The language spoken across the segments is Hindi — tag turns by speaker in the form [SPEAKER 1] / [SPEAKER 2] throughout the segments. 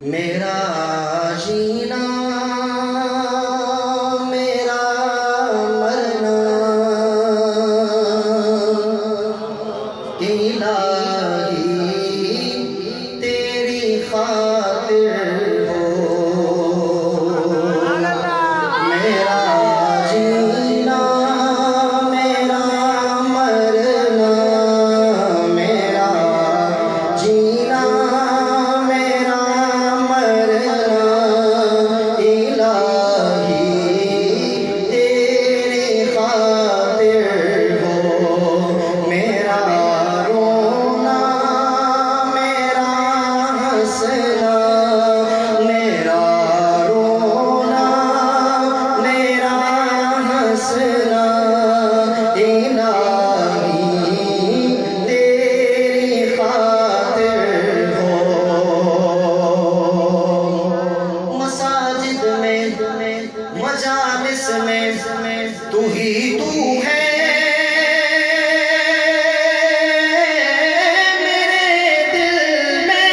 [SPEAKER 1] मेरा जीना मेरा मरना इलाही तेरी खातिर हो। मेरा जीना मेरा मरना मेरा जीना मजालिस में तू ही तू है। मेरे दिल में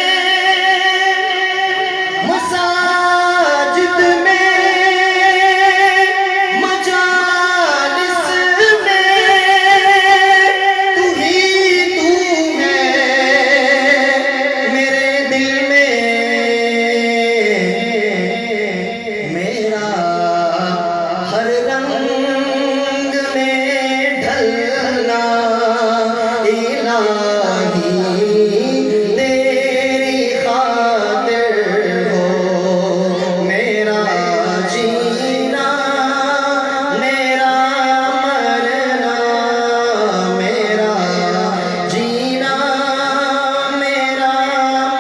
[SPEAKER 1] मसाजिद में मजालिस में तू ही तू है। मेरे दिल में मेरा हर रंग में ढलना इलाही तेरी खातिर हो। मेरा जीना मेरा मरना मेरा जीना मेरा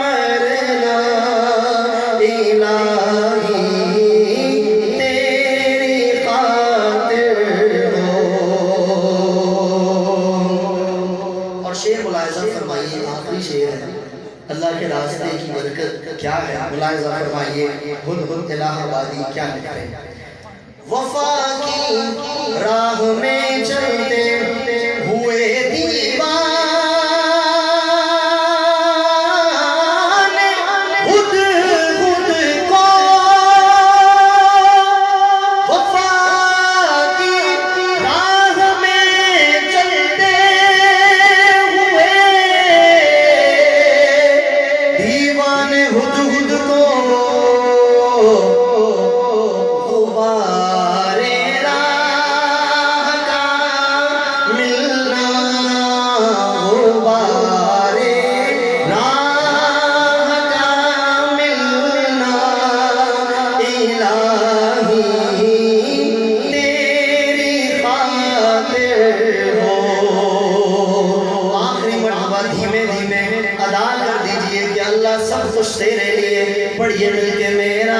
[SPEAKER 1] मरना इलाही शेर मुलाहिज़ा फरमाइए, आखिरी शेर है। अल्लाह के रास्ते की बरकत क्या है, मुलाहिज़ा फरमाइए। हुद इलाहाबादी क्या लिखते हैं? वफा की राह में चलते हुए दीवाने खुद खुद को वफा की राह में चलते दीवाने हुद हुद को गुबारे राह का मिलना गुबारे राह का मिलना इलाही तेरी खातिर हो। आखिरी मरतबा धीमे धीमे अदा कर दीजिए कि अल्लाह सब कुछ तेरे लिए। पढ़िए मिलके मेरा